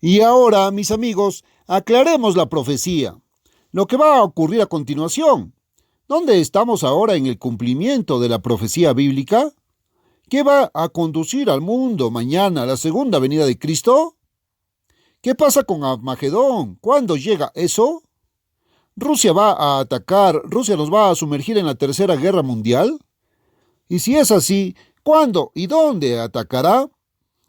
Y ahora, mis amigos, aclaremos la profecía, lo que va a ocurrir a continuación. ¿Dónde estamos ahora en el cumplimiento de la profecía bíblica? ¿Qué va a conducir al mundo mañana a la segunda venida de Cristo? ¿Qué pasa con Armagedón? ¿Cuándo llega eso? ¿Rusia va a atacar? ¿Rusia nos va a sumergir en la Tercera Guerra Mundial? Y si es así, ¿cuándo y dónde atacará?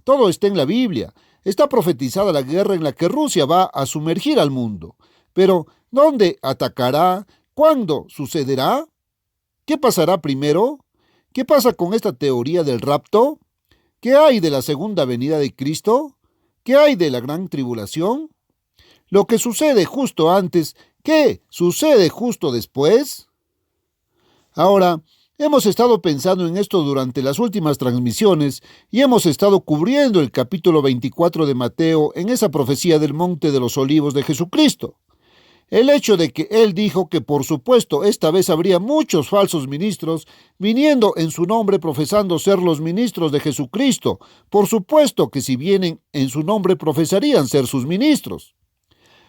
Todo está en la Biblia. Está profetizada la guerra en la que Rusia va a sumergir al mundo. Pero, ¿dónde atacará? ¿Cuándo sucederá? ¿Qué pasará primero? ¿Qué pasa con esta teoría del rapto? ¿Qué hay de la segunda venida de Cristo? ¿Qué hay de la gran tribulación? Lo que sucede justo antes, ¿qué sucede justo después? Ahora, hemos estado pensando en esto durante las últimas transmisiones y hemos estado cubriendo el capítulo 24 de Mateo en esa profecía del Monte de los Olivos de Jesucristo. El hecho de que él dijo que por supuesto esta vez habría muchos falsos ministros viniendo en su nombre profesando ser los ministros de Jesucristo. Por supuesto que si vienen en su nombre profesarían ser sus ministros.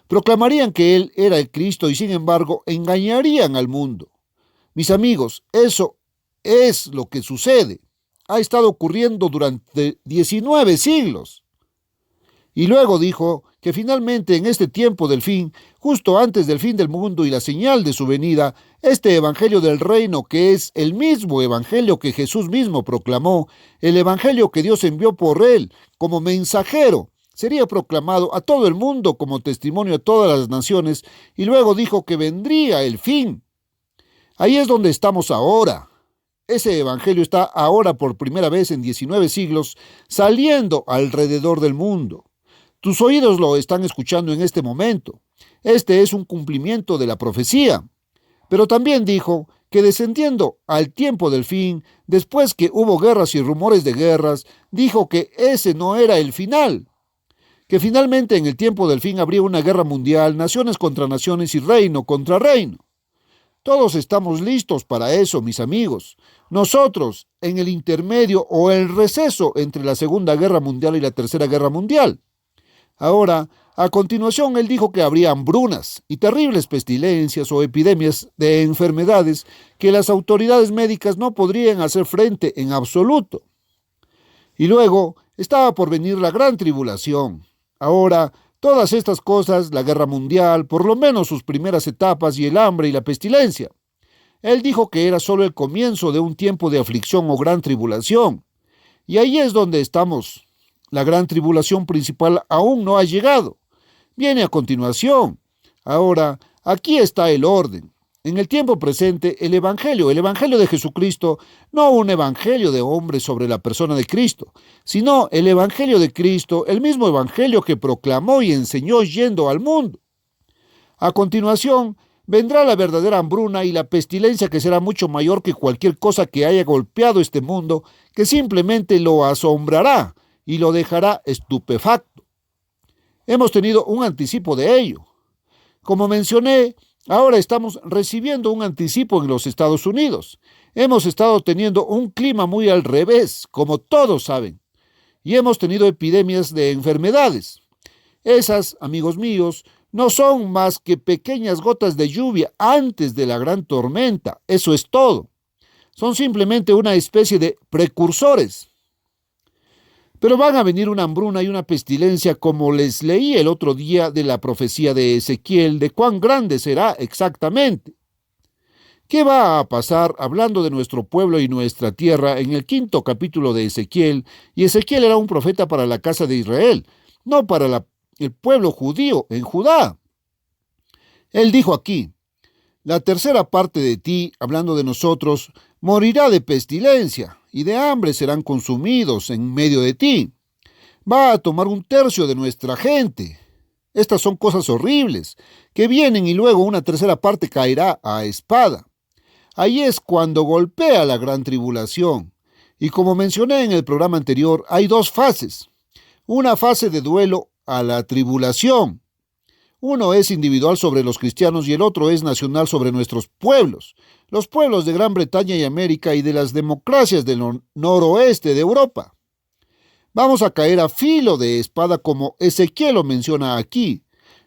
Proclamarían que él era el Cristo y sin embargo engañarían al mundo. Mis amigos, eso es lo que sucede. Ha estado ocurriendo durante 19 siglos. Y luego dijo que finalmente en este tiempo del fin, justo antes del fin del mundo y la señal de su venida, este evangelio del reino, que es el mismo evangelio que Jesús mismo proclamó, el evangelio que Dios envió por él como mensajero, sería proclamado a todo el mundo como testimonio a todas las naciones, y luego dijo que vendría el fin. Ahí es donde estamos ahora. Ese evangelio está ahora por primera vez en 19 siglos saliendo alrededor del mundo. Tus oídos lo están escuchando en este momento. Este es un cumplimiento de la profecía. Pero también dijo que descendiendo al tiempo del fin, después que hubo guerras y rumores de guerras, dijo que ese no era el final. Que finalmente en el tiempo del fin habría una guerra mundial, naciones contra naciones y reino contra reino. Todos estamos listos para eso, mis amigos. Nosotros, en el intermedio o el receso entre la Segunda Guerra Mundial y la Tercera Guerra Mundial. Ahora, a continuación, él dijo que habría hambrunas y terribles pestilencias o epidemias de enfermedades que las autoridades médicas no podrían hacer frente en absoluto. Y luego estaba por venir la gran tribulación. Ahora, todas estas cosas, la guerra mundial, por lo menos sus primeras etapas y el hambre y la pestilencia. Él dijo que era solo el comienzo de un tiempo de aflicción o gran tribulación. Y ahí es donde estamos. La gran tribulación principal aún no ha llegado. Viene a continuación. Ahora, aquí está el orden. En el tiempo presente, el Evangelio de Jesucristo, no un Evangelio de hombres sobre la persona de Cristo, sino el Evangelio de Cristo, el mismo Evangelio que proclamó y enseñó yendo al mundo. A continuación, vendrá la verdadera hambruna y la pestilencia que será mucho mayor que cualquier cosa que haya golpeado este mundo, que simplemente lo asombrará y lo dejará estupefacto. Hemos tenido un anticipo de ello. Como mencioné, ahora estamos recibiendo un anticipo en los Estados Unidos. Hemos estado teniendo un clima muy al revés, como todos saben, y hemos tenido epidemias de enfermedades. Esas, amigos míos, no son más que pequeñas gotas de lluvia antes de la gran tormenta. Eso es todo. Son simplemente una especie de precursores. Pero van a venir una hambruna y una pestilencia como les leí el otro día de la profecía de Ezequiel, de cuán grande será exactamente. ¿Qué va a pasar hablando de nuestro pueblo y nuestra tierra en el 5º capítulo de Ezequiel? Y Ezequiel era un profeta para la casa de Israel, no para el pueblo judío en Judá. Él dijo aquí, la tercera parte de ti, hablando de nosotros, morirá de pestilencia, y de hambre serán consumidos en medio de ti. Va a tomar un tercio de nuestra gente. Estas son cosas horribles, que vienen y luego una tercera parte caerá a espada. Ahí es cuando golpea la gran tribulación. Y como mencioné en el programa anterior, hay dos fases. Una fase de duelo a la tribulación. Uno es individual sobre los cristianos y el otro es nacional sobre nuestros pueblos, los pueblos de Gran Bretaña y América y de las democracias del noroeste de Europa. Vamos a caer a filo de espada como Ezequiel lo menciona aquí.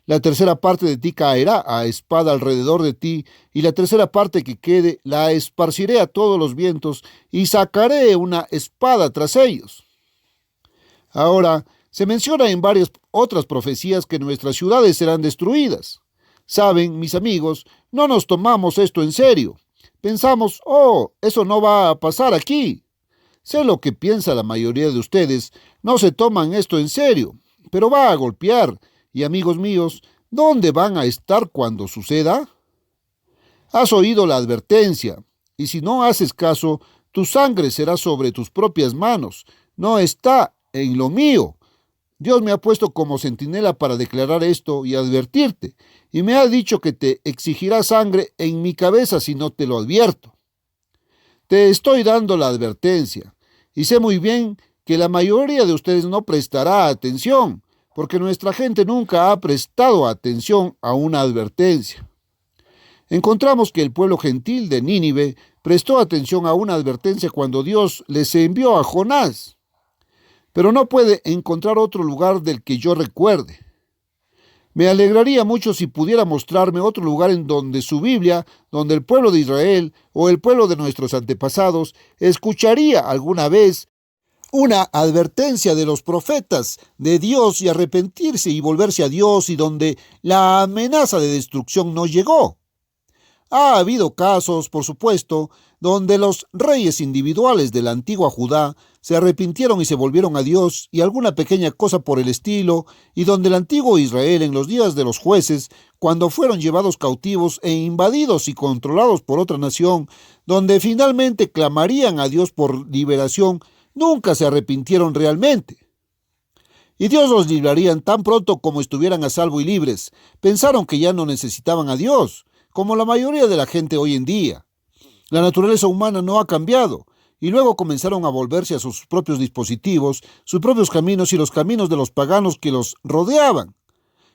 La tercera parte de ti caerá a espada alrededor de ti, y la tercera parte que quede la esparciré a todos los vientos, y sacaré una espada tras ellos. Ahora, se menciona en varias otras profecías que nuestras ciudades serán destruidas. Saben, mis amigos, no nos tomamos esto en serio. Pensamos, oh, eso no va a pasar aquí. Sé lo que piensa la mayoría de ustedes, no se toman esto en serio, pero va a golpear. Y amigos míos, ¿dónde van a estar cuando suceda? Has oído la advertencia, y si no haces caso, tu sangre será sobre tus propias manos, no está en lo mío. Dios me ha puesto como centinela para declarar esto y advertirte, y me ha dicho que te exigirá sangre en mi cabeza si no te lo advierto. Te estoy dando la advertencia, y sé muy bien que la mayoría de ustedes no prestará atención, porque nuestra gente nunca ha prestado atención a una advertencia. Encontramos que el pueblo gentil de Nínive prestó atención a una advertencia cuando Dios les envió a Jonás, pero no puede encontrar otro lugar del que yo recuerde. Me alegraría mucho si pudiera mostrarme otro lugar en donde su Biblia, donde el pueblo de Israel o el pueblo de nuestros antepasados escucharía alguna vez una advertencia de los profetas de Dios y arrepentirse y volverse a Dios, y donde la amenaza de destrucción no llegó. Ha habido casos, por supuesto, donde los reyes individuales de la antigua Judá se arrepintieron y se volvieron a Dios, y alguna pequeña cosa por el estilo, y donde el antiguo Israel en los días de los jueces, cuando fueron llevados cautivos e invadidos y controlados por otra nación, donde finalmente clamarían a Dios por liberación, nunca se arrepintieron realmente. Y Dios los libraría tan pronto como estuvieran a salvo y libres. Pensaron que ya no necesitaban a Dios, como la mayoría de la gente hoy en día. La naturaleza humana no ha cambiado, y luego comenzaron a volverse a sus propios dispositivos, sus propios caminos y los caminos de los paganos que los rodeaban.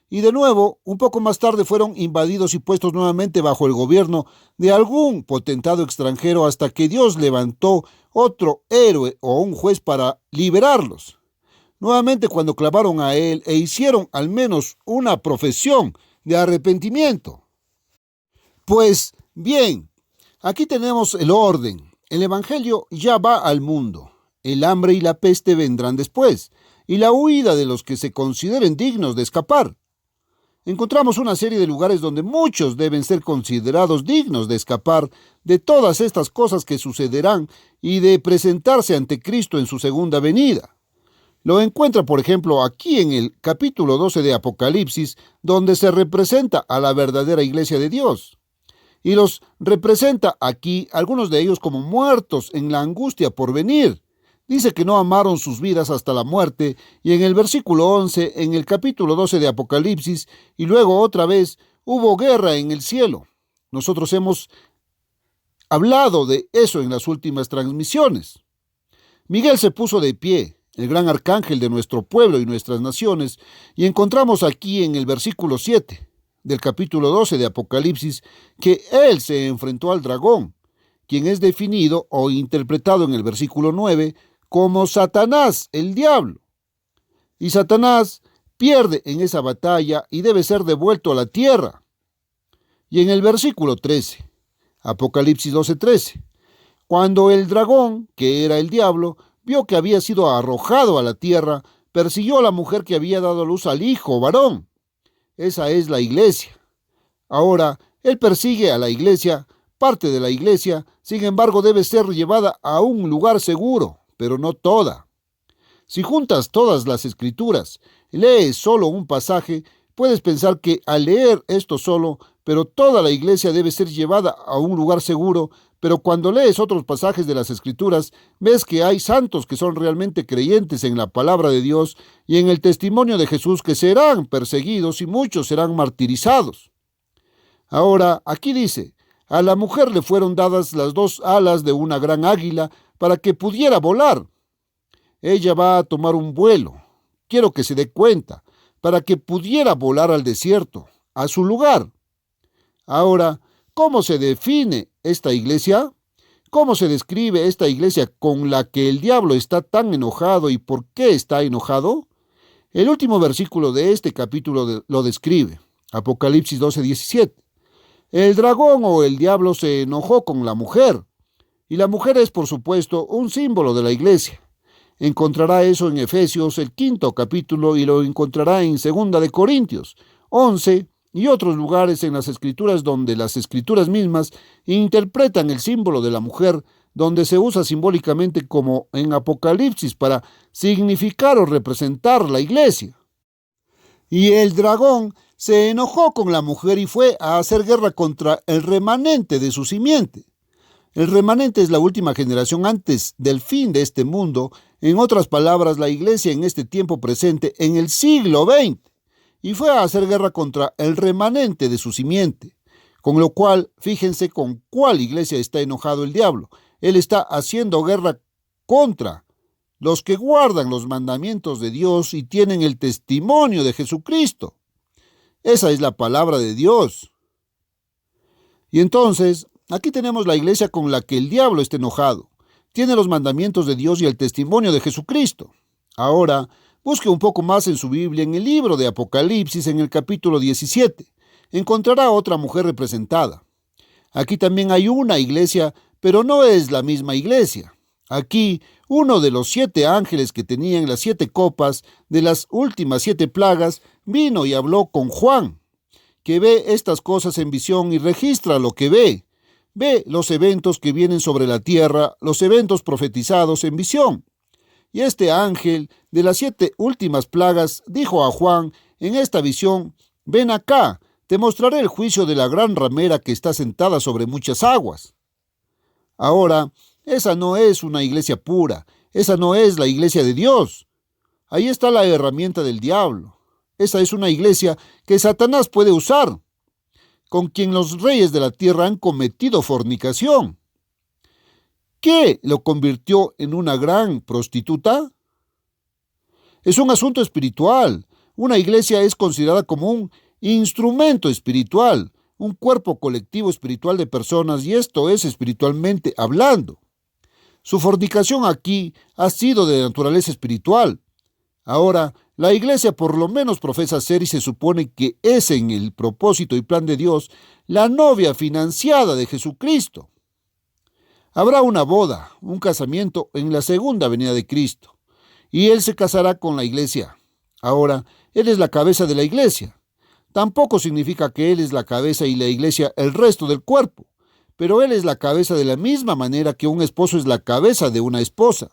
Y de nuevo, un poco más tarde fueron invadidos y puestos nuevamente bajo el gobierno de algún potentado extranjero, hasta que Dios levantó otro héroe o un juez para liberarlos. Nuevamente cuando clamaron a él e hicieron al menos una profesión de arrepentimiento. Pues bien, aquí tenemos el orden. El Evangelio ya va al mundo. El hambre y la peste vendrán después, y la huida de los que se consideren dignos de escapar. Encontramos una serie de lugares donde muchos deben ser considerados dignos de escapar de todas estas cosas que sucederán y de presentarse ante Cristo en su segunda venida. Lo encuentra, por ejemplo, aquí en el capítulo 12 de Apocalipsis, donde se representa a la verdadera iglesia de Dios. Y los representa aquí, algunos de ellos como muertos en la angustia por venir. Dice que no amaron sus vidas hasta la muerte, y en el versículo 11, en el capítulo 12 de Apocalipsis, y luego otra vez, hubo guerra en el cielo. Nosotros hemos hablado de eso en las últimas transmisiones. Miguel se puso de pie, el gran arcángel de nuestro pueblo y nuestras naciones, y encontramos aquí en el versículo 7 del capítulo 12 de Apocalipsis que él se enfrentó al dragón, quien es definido o interpretado en el versículo 9 como Satanás, el diablo. Y Satanás pierde en esa batalla y debe ser devuelto a la tierra. Y en el versículo 13, Apocalipsis 12:13, cuando el dragón, que era el diablo, vio que había sido arrojado a la tierra, persiguió a la mujer que había dado luz al hijo varón. Esa es la iglesia. Ahora, él persigue a la iglesia, parte de la iglesia, sin embargo, debe ser llevada a un lugar seguro, pero no toda. Si juntas todas las escrituras, lees solo un pasaje, puedes pensar que al leer esto solo, pero toda la iglesia debe ser llevada a un lugar seguro, pero cuando lees otros pasajes de las escrituras, ves que hay santos que son realmente creyentes en la palabra de Dios y en el testimonio de Jesús, que serán perseguidos y muchos serán martirizados. Ahora, aquí dice, a la mujer le fueron dadas las dos alas de una gran águila para que pudiera volar. Ella va a tomar un vuelo, quiero que se dé cuenta, para que pudiera volar al desierto, a su lugar. Ahora, ¿cómo se define esta iglesia? cómo se describe esta iglesia con la que el diablo está tan enojado y por qué está enojado? El último versículo de este capítulo lo describe. Apocalipsis 12:17. El dragón o el diablo se enojó con la mujer. Y la mujer es, por supuesto, un símbolo de la iglesia. Encontrará eso en Efesios, el 5º capítulo, y lo encontrará en 2 de Corintios 11 y otros lugares en las Escrituras donde las Escrituras mismas interpretan el símbolo de la mujer, donde se usa simbólicamente como en Apocalipsis para significar o representar la iglesia. Y el dragón se enojó con la mujer y fue a hacer guerra contra el remanente de su simiente. El remanente es la última generación antes del fin de este mundo, en otras palabras, la iglesia en este tiempo presente, en el siglo XX, y fue a hacer guerra contra el remanente de su simiente. Con lo cual, fíjense con cuál iglesia está enojado el diablo. Él está haciendo guerra contra los que guardan los mandamientos de Dios y tienen el testimonio de Jesucristo. Esa es la palabra de Dios. Y entonces, aquí tenemos la iglesia con la que el diablo está enojado. Tiene los mandamientos de Dios y el testimonio de Jesucristo. Ahora, busque un poco más en su Biblia, en el libro de Apocalipsis, en el capítulo 17. Encontrará otra mujer representada. Aquí también hay una iglesia, pero no es la misma iglesia. Aquí, uno de los 7 ángeles que tenían las 7 copas de las últimas 7 plagas vino y habló con Juan, que ve estas cosas en visión y registra lo que ve. Ve los eventos que vienen sobre la tierra, los eventos profetizados en visión. Y este ángel de las 7 últimas plagas dijo a Juan en esta visión: ven acá, te mostraré el juicio de la gran ramera que está sentada sobre muchas aguas. Ahora, esa no es una iglesia pura, esa no es la iglesia de Dios. Ahí está la herramienta del diablo. Esa es una iglesia que Satanás puede usar, con quien los reyes de la tierra han cometido fornicación. ¿Qué lo convirtió en una gran prostituta? Es un asunto espiritual. Una iglesia es considerada como un instrumento espiritual, un cuerpo colectivo espiritual de personas, y esto es espiritualmente hablando. Su fornicación aquí ha sido de naturaleza espiritual. Ahora, la iglesia por lo menos profesa ser, y se supone que es en el propósito y plan de Dios, la novia financiada de Jesucristo. Habrá una boda, un casamiento en la segunda venida de Cristo, y Él se casará con la iglesia. Ahora, Él es la cabeza de la iglesia. Tampoco significa que Él es la cabeza y la iglesia el resto del cuerpo, pero Él es la cabeza de la misma manera que un esposo es la cabeza de una esposa.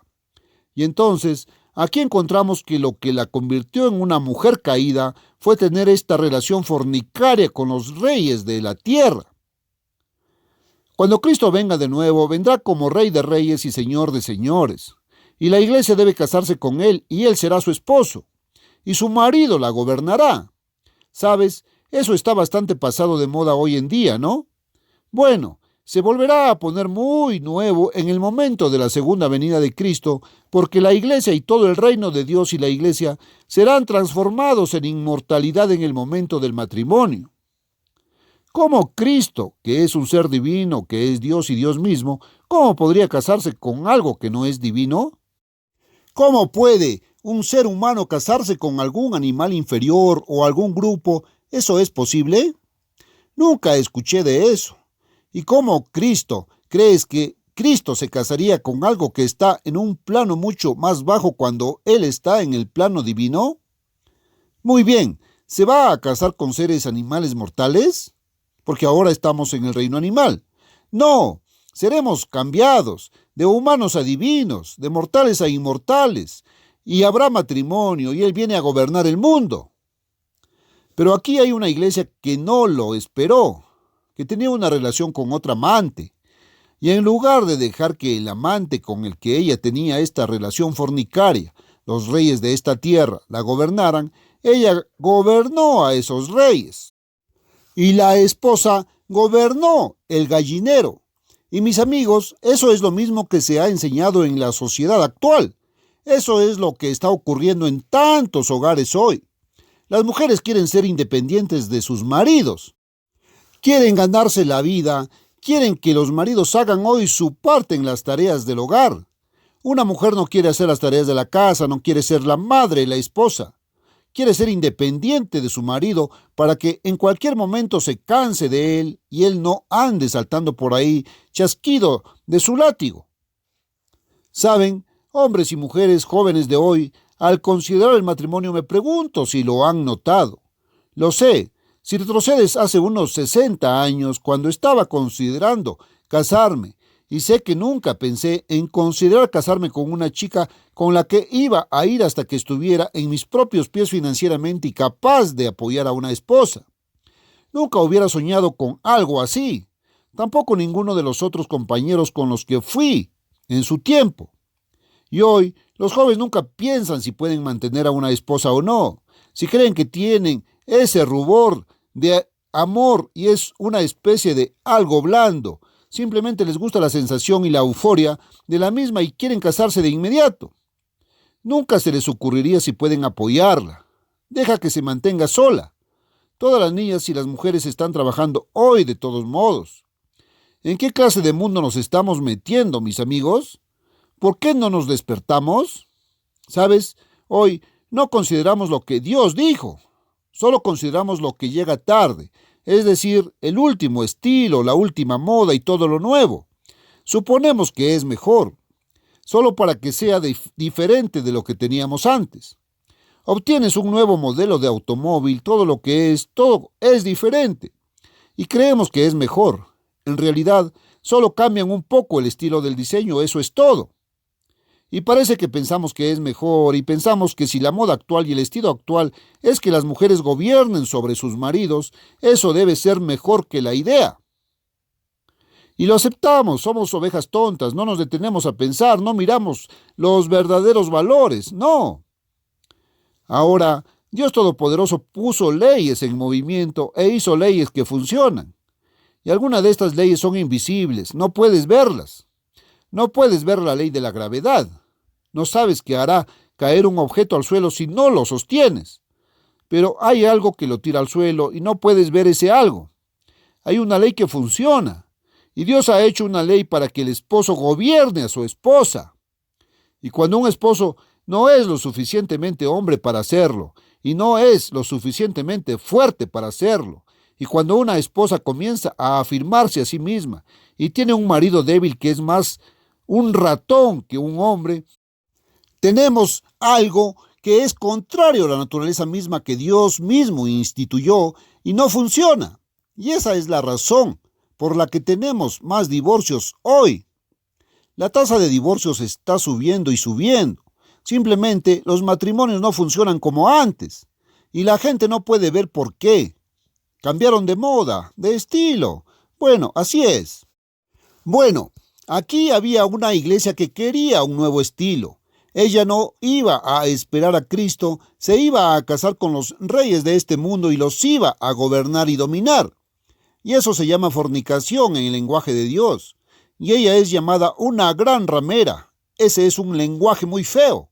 Y entonces, aquí encontramos que lo que la convirtió en una mujer caída fue tener esta relación fornicaria con los reyes de la tierra. Cuando Cristo venga de nuevo, vendrá como Rey de Reyes y Señor de Señores. Y la iglesia debe casarse con Él, y Él será su esposo. Y su marido la gobernará. ¿Sabes? Eso está bastante pasado de moda hoy en día, ¿no? Bueno, se volverá a poner muy nuevo en el momento de la segunda venida de Cristo, porque la iglesia y todo el reino de Dios y la iglesia serán transformados en inmortalidad en el momento del matrimonio. ¿Cómo Cristo, que es un ser divino, que es Dios y Dios mismo, cómo podría casarse con algo que no es divino? ¿Cómo puede un ser humano casarse con algún animal inferior o algún grupo? ¿Eso es posible? Nunca escuché de eso. ¿Y cómo Cristo? ¿Crees que Cristo se casaría con algo que está en un plano mucho más bajo cuando Él está en el plano divino? Muy bien, ¿se va a casar con seres animales mortales? Porque ahora estamos en el reino animal. No, seremos cambiados, de humanos a divinos, de mortales a inmortales, y habrá matrimonio, y Él viene a gobernar el mundo. Pero aquí hay una iglesia que no lo esperó, que tenía una relación con otra amante, y en lugar de dejar que el amante con el que ella tenía esta relación fornicaria, los reyes de esta tierra, la gobernaran, ella gobernó a esos reyes. Y la esposa gobernó el gallinero. Y mis amigos, eso es lo mismo que se ha enseñado en la sociedad actual. Eso es lo que está ocurriendo en tantos hogares hoy. Las mujeres quieren ser independientes de sus maridos. Quieren ganarse la vida, quieren que los maridos hagan hoy su parte en las tareas del hogar. Una mujer no quiere hacer las tareas de la casa, no quiere ser la madre, la esposa. Quiere ser independiente de su marido para que en cualquier momento se canse de él y él no ande saltando por ahí chasquido de su látigo. ¿Saben? Hombres y mujeres jóvenes de hoy, al considerar el matrimonio me pregunto si lo han notado. Lo sé, si retrocedes hace unos 60 años cuando estaba considerando casarme, y sé que nunca pensé en considerar casarme con una chica con la que iba a ir hasta que estuviera en mis propios pies financieramente y capaz de apoyar a una esposa. Nunca hubiera soñado con algo así. Tampoco ninguno de los otros compañeros con los que fui en su tiempo. Y hoy, los jóvenes nunca piensan si pueden mantener a una esposa o no, si creen que tienen ese rubor de amor y es una especie de algo blando. Simplemente les gusta la sensación y la euforia de la misma y quieren casarse de inmediato. Nunca se les ocurriría si pueden apoyarla. Deja que se mantenga sola. Todas las niñas y las mujeres están trabajando hoy de todos modos. ¿En qué clase de mundo nos estamos metiendo, mis amigos? ¿Por qué no nos despertamos? ¿Sabes? Hoy no consideramos lo que Dios dijo. Solo consideramos lo que llega tarde. Es decir, el último estilo, la última moda y todo lo nuevo. Suponemos que es mejor, solo para que sea diferente de lo que teníamos antes. Obtienes un nuevo modelo de automóvil, todo es diferente. Y creemos que es mejor. En realidad, solo cambian un poco el estilo del diseño, eso es todo. Y parece que pensamos que es mejor y pensamos que si la moda actual y el estilo actual es que las mujeres gobiernen sobre sus maridos, eso debe ser mejor que la idea. Y lo aceptamos, somos ovejas tontas, no nos detenemos a pensar, no miramos los verdaderos valores, no. Ahora, Dios Todopoderoso puso leyes en movimiento e hizo leyes que funcionan. Y algunas de estas leyes son invisibles, no puedes verlas. No puedes ver la ley de la gravedad. No sabes que hará caer un objeto al suelo si no lo sostienes. Pero hay algo que lo tira al suelo y no puedes ver ese algo. Hay una ley que funciona. Y Dios ha hecho una ley para que el esposo gobierne a su esposa. Y cuando un esposo no es lo suficientemente hombre para hacerlo, y no es lo suficientemente fuerte para hacerlo, y cuando una esposa comienza a afirmarse a sí misma y tiene un marido débil que es más un ratón que un hombre, tenemos algo que es contrario a la naturaleza misma que Dios mismo instituyó y no funciona. Y esa es la razón por la que tenemos más divorcios hoy. La tasa de divorcios está subiendo y subiendo. Simplemente los matrimonios no funcionan como antes. Y la gente no puede ver por qué. Cambiaron de moda, de estilo. Bueno, así es. Bueno, aquí había una iglesia que quería un nuevo estilo. Ella no iba a esperar a Cristo, se iba a casar con los reyes de este mundo y los iba a gobernar y dominar. Y eso se llama fornicación en el lenguaje de Dios. Y ella es llamada una gran ramera. Ese es un lenguaje muy feo.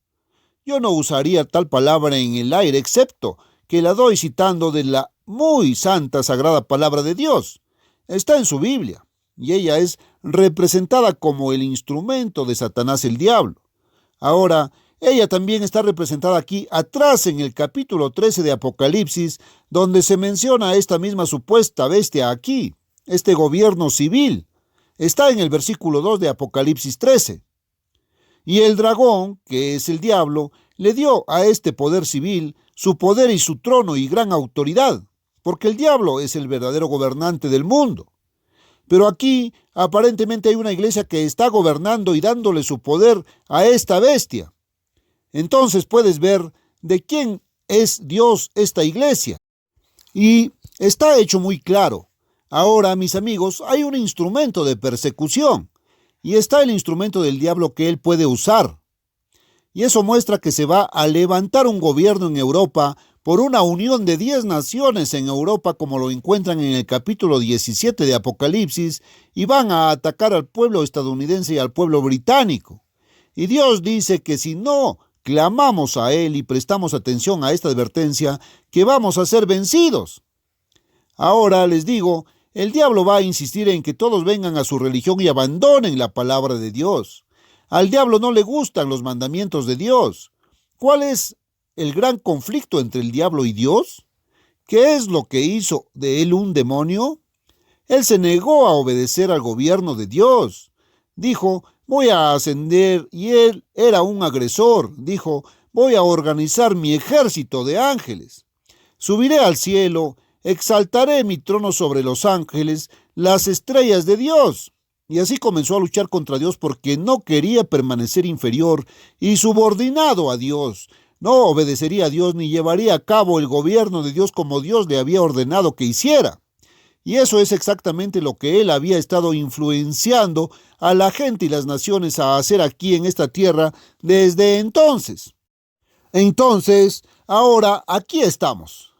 Yo no usaría tal palabra en el aire, excepto que la doy citando de la muy santa sagrada palabra de Dios. Está en su Biblia. Y ella es representada como el instrumento de Satanás el diablo. Ahora, ella también está representada aquí atrás en el capítulo 13 de Apocalipsis, donde se menciona esta misma supuesta bestia aquí, este gobierno civil. Está en el versículo 2 de Apocalipsis 13. Y el dragón, que es el diablo, le dio a este poder civil su poder y su trono y gran autoridad, porque el diablo es el verdadero gobernante del mundo. Pero aquí aparentemente hay una iglesia que está gobernando y dándole su poder a esta bestia. Entonces puedes ver de quién es Dios esta iglesia. Y está hecho muy claro. Ahora, mis amigos, hay un instrumento de persecución. Y está el instrumento del diablo que él puede usar. Y eso muestra que se va a levantar un gobierno en Europa por una unión de 10 naciones en Europa, como lo encuentran en el capítulo 17 de Apocalipsis, y van a atacar al pueblo estadounidense y al pueblo británico. Y Dios dice que si no clamamos a Él y prestamos atención a esta advertencia, que vamos a ser vencidos. Ahora les digo, El diablo va a insistir en que todos vengan a su religión y abandonen la palabra de Dios. Al diablo no le gustan los mandamientos de Dios. ¿Cuál es el gran conflicto entre el diablo y Dios? ¿Qué es lo que hizo de él un demonio? Él se negó a obedecer al gobierno de Dios. Dijo, voy a ascender, y él era un agresor. Dijo, voy a organizar mi ejército de ángeles. Subiré al cielo, exaltaré mi trono sobre los ángeles, las estrellas de Dios. Y así comenzó a luchar contra Dios porque no quería permanecer inferior y subordinado a Dios. No obedecería a Dios ni llevaría a cabo el gobierno de Dios como Dios le había ordenado que hiciera. Y eso es exactamente lo que él había estado influenciando a la gente y las naciones a hacer aquí en esta tierra desde entonces. Entonces, ahora aquí estamos.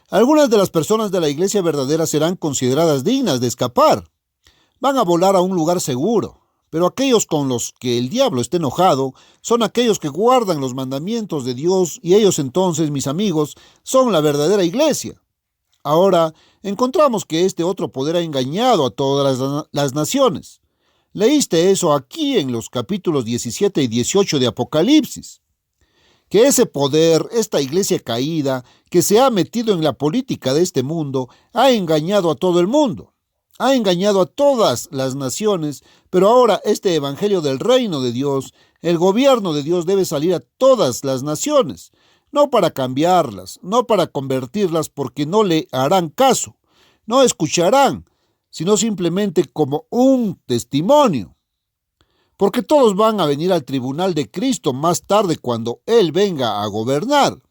Algunas de las personas de la iglesia verdadera serán consideradas dignas de escapar. Van a volar a un lugar seguro. Pero aquellos con los que el diablo está enojado son aquellos que guardan los mandamientos de Dios, y ellos entonces, mis amigos, son la verdadera iglesia. Ahora, encontramos que este otro poder ha engañado a todas las naciones. Leíste eso aquí en los capítulos 17 y 18 de Apocalipsis. Que ese poder, esta iglesia caída, que se ha metido en la política de este mundo, ha engañado a todo el mundo. Ha engañado a todas las naciones, pero ahora este evangelio del reino de Dios, el gobierno de Dios debe salir a todas las naciones. No para cambiarlas, no para convertirlas porque no le harán caso, no escucharán, sino simplemente como un testimonio. Porque todos van a venir al tribunal de Cristo más tarde cuando Él venga a gobernar.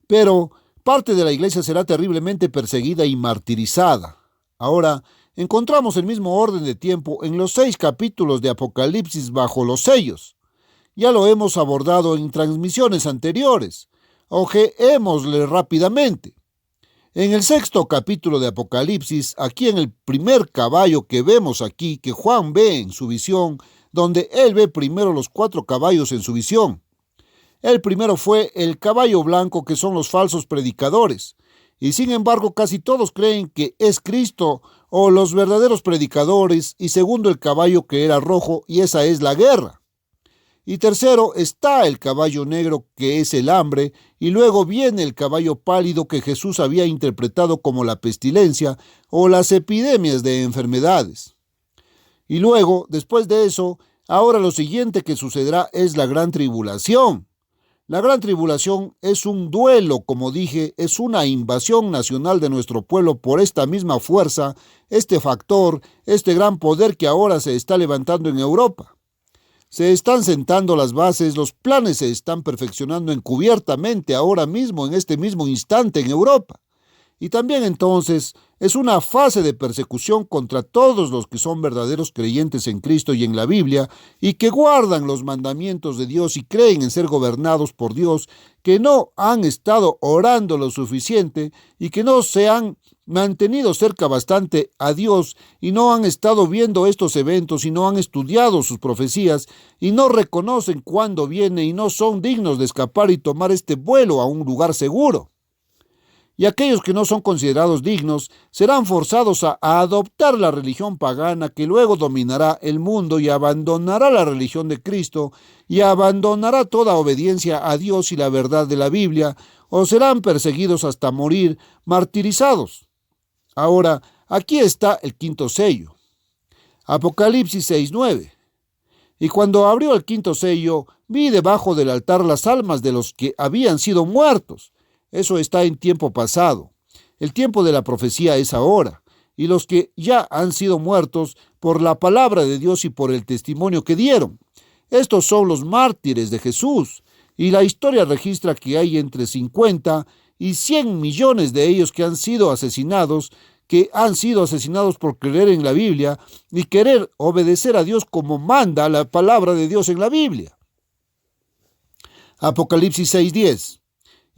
Pero parte de la iglesia será terriblemente perseguida y martirizada. Ahora, encontramos el mismo orden de tiempo en los 6 capítulos de Apocalipsis bajo los sellos. Ya lo hemos abordado en transmisiones anteriores. Ojeémosle rápidamente. En el 6º capítulo de Apocalipsis, aquí en el primer caballo que vemos aquí, que Juan ve en su visión, donde él ve primero los 4 caballos en su visión. El primero fue el caballo blanco, que son los falsos predicadores. Y sin embargo, casi todos creen que es Cristo o los verdaderos predicadores. Y segundo, el caballo que era rojo, y esa es la guerra. Y tercero está el caballo negro, que es el hambre, y luego viene el caballo pálido, que Jesús había interpretado como la pestilencia o las epidemias de enfermedades. Y luego, después de eso, ahora lo siguiente que sucederá es la gran tribulación. La gran tribulación es un duelo, como dije, es una invasión nacional de nuestro pueblo por esta misma fuerza, este factor, este gran poder que ahora se está levantando en Europa. Se están sentando las bases, los planes se están perfeccionando encubiertamente ahora mismo, en este mismo instante en Europa. Y también entonces es una fase de persecución contra todos los que son verdaderos creyentes en Cristo y en la Biblia, y que guardan los mandamientos de Dios y creen en ser gobernados por Dios, que no han estado orando lo suficiente y que no se han mantenido cerca bastante a Dios y no han estado viendo estos eventos y no han estudiado sus profecías y no reconocen cuándo viene y no son dignos de escapar y tomar este vuelo a un lugar seguro. Y aquellos que no son considerados dignos serán forzados a adoptar la religión pagana, que luego dominará el mundo y abandonará la religión de Cristo y abandonará toda obediencia a Dios y la verdad de la Biblia, o serán perseguidos hasta morir, martirizados. Ahora, aquí está el 5º sello. Apocalipsis 6:9. Y cuando abrió el 5º sello, vi debajo del altar las almas de los que habían sido muertos. Eso está en tiempo pasado. El tiempo de la profecía es ahora. Y los que ya han sido muertos por la palabra de Dios y por el testimonio que dieron. Estos son los mártires de Jesús. Y la historia registra que hay entre 50 y 100 millones de ellos que han sido asesinados por creer en la Biblia y querer obedecer a Dios como manda la palabra de Dios en la Biblia. Apocalipsis 6:10.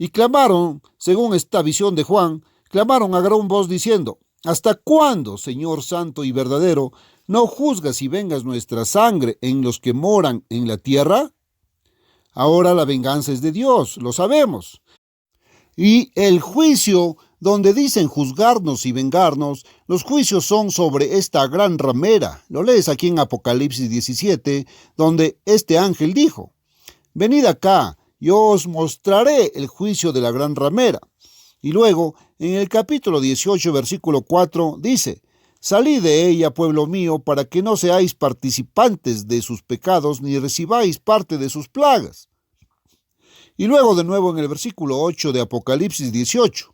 Y clamaron, según esta visión de Juan, clamaron a gran voz diciendo: ¿Hasta cuándo, Señor santo y verdadero, no juzgas y vengas nuestra sangre en los que moran en la tierra? Ahora la venganza es de Dios, lo sabemos. Y el juicio donde dicen juzgarnos y vengarnos, los juicios son sobre esta gran ramera. Lo lees aquí en Apocalipsis 17, donde este ángel dijo: venid acá, yo os mostraré el juicio de la gran ramera. Y luego, en el capítulo 18, versículo 4, dice: salid de ella, pueblo mío, para que no seáis participantes de sus pecados, ni recibáis parte de sus plagas. Y luego de nuevo en el versículo 8 de Apocalipsis 18,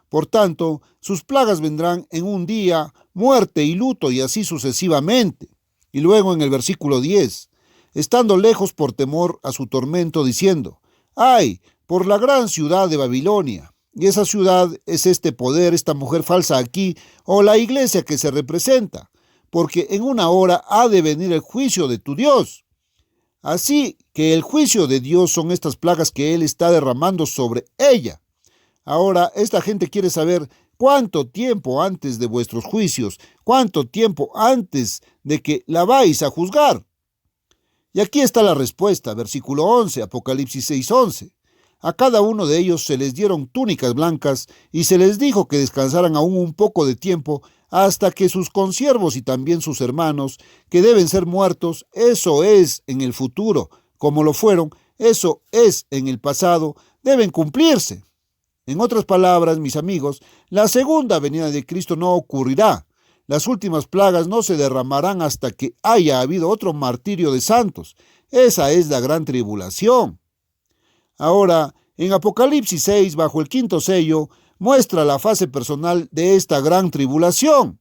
por tanto, sus plagas vendrán en un día, muerte y luto, y así sucesivamente. Y luego en el versículo 10, estando lejos por temor a su tormento, diciendo: ¡ay, por la gran ciudad de Babilonia! Y esa ciudad es este poder, esta mujer falsa aquí, o la iglesia que se representa, porque en una hora ha de venir el juicio de tu Dios. Así que el juicio de Dios son estas plagas que Él está derramando sobre ella. Ahora, esta gente quiere saber cuánto tiempo antes de vuestros juicios, cuánto tiempo antes de que la vais a juzgar. Y aquí está la respuesta, versículo 11, Apocalipsis 6:11. A cada uno de ellos se les dieron túnicas blancas y se les dijo que descansaran aún un poco de tiempo hasta que sus consiervos y también sus hermanos, que deben ser muertos, eso es en el futuro, como lo fueron, eso es en el pasado, deben cumplirse. En otras palabras, mis amigos, la segunda venida de Cristo no ocurrirá. Las últimas plagas no se derramarán hasta que haya habido otro martirio de santos. Esa es la gran tribulación. Ahora, en Apocalipsis 6, bajo el quinto sello, muestra la fase personal de esta gran tribulación.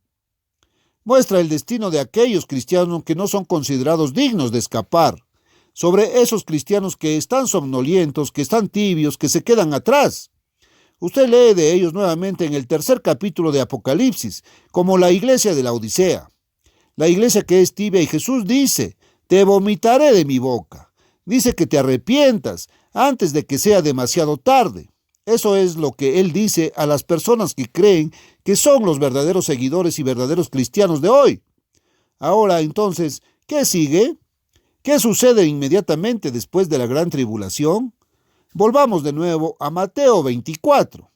Muestra el destino de aquellos cristianos que no son considerados dignos de escapar. Sobre esos cristianos que están somnolientos, que están tibios, que se quedan atrás. Usted lee de ellos nuevamente en el tercer capítulo de Apocalipsis, como la iglesia de la Odisea. La iglesia que es tibia, y Jesús dice: te vomitaré de mi boca. Dice que te arrepientas antes de que sea demasiado tarde. Eso es lo que Él dice a las personas que creen que son los verdaderos seguidores y verdaderos cristianos de hoy. Ahora, entonces, ¿qué sigue? ¿Qué sucede inmediatamente después de la gran tribulación? Volvamos de nuevo a Mateo 24.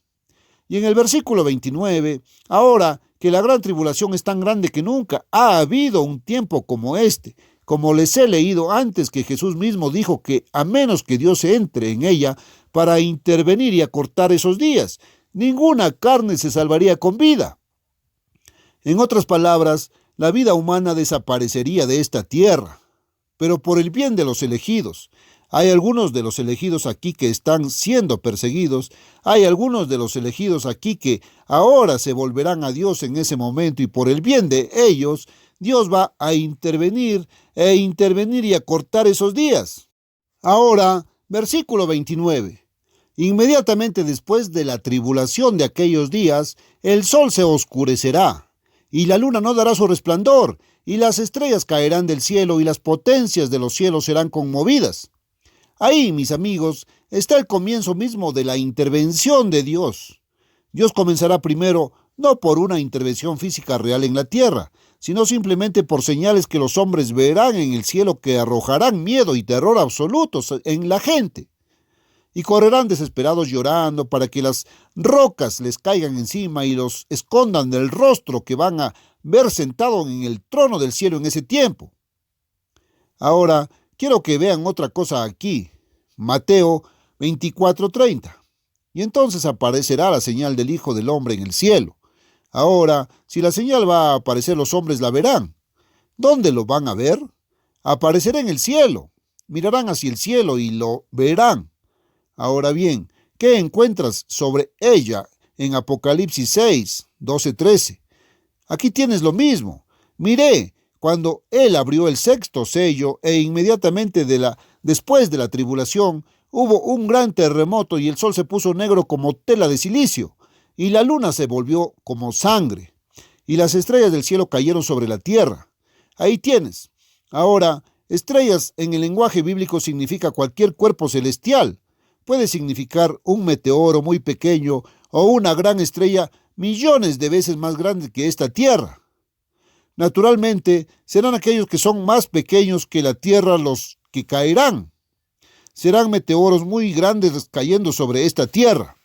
Y en el versículo 29, ahora que la gran tribulación es tan grande que nunca ha habido un tiempo como este, como les he leído antes, que Jesús mismo dijo que a menos que Dios entre en ella para intervenir y acortar esos días, ninguna carne se salvaría con vida. En otras palabras, la vida humana desaparecería de esta tierra, pero por el bien de los elegidos. Hay algunos de los elegidos aquí que están siendo perseguidos, hay algunos de los elegidos aquí que ahora se volverán a Dios en ese momento, y por el bien de ellos, Dios va a intervenir y acortar esos días. Ahora, versículo 29. Inmediatamente después de la tribulación de aquellos días, el sol se oscurecerá, y la luna no dará su resplandor, y las estrellas caerán del cielo, y las potencias de los cielos serán conmovidas. Ahí, mis amigos, está el comienzo mismo de la intervención de Dios. Dios comenzará primero no por una intervención física real en la tierra, sino simplemente por señales que los hombres verán en el cielo que arrojarán miedo y terror absolutos en la gente. Y correrán desesperados llorando para que las rocas les caigan encima y los escondan del rostro que van a ver sentado en el trono del cielo en ese tiempo. Ahora, quiero que vean otra cosa aquí. Mateo 24:30. Y entonces aparecerá la señal del Hijo del Hombre en el cielo. Ahora, si la señal va a aparecer, los hombres la verán. ¿Dónde lo van a ver? Aparecerá en el cielo. Mirarán hacia el cielo y lo verán. Ahora bien, ¿qué encuentras sobre ella en Apocalipsis 6, 12-13? Aquí tienes lo mismo. Miré cuando él abrió el sexto sello, e inmediatamente después de la tribulación hubo un gran terremoto, y el sol se puso negro como tela de silicio, y la luna se volvió como sangre, y las estrellas del cielo cayeron sobre la tierra. Ahí tienes. Ahora, estrellas en el lenguaje bíblico significa cualquier cuerpo celestial. Puede significar un meteoro muy pequeño o una gran estrella millones de veces más grande que esta tierra. Naturalmente, serán aquellos que son más pequeños que la tierra los que caerán. Serán meteoros muy grandes cayendo sobre esta tierra.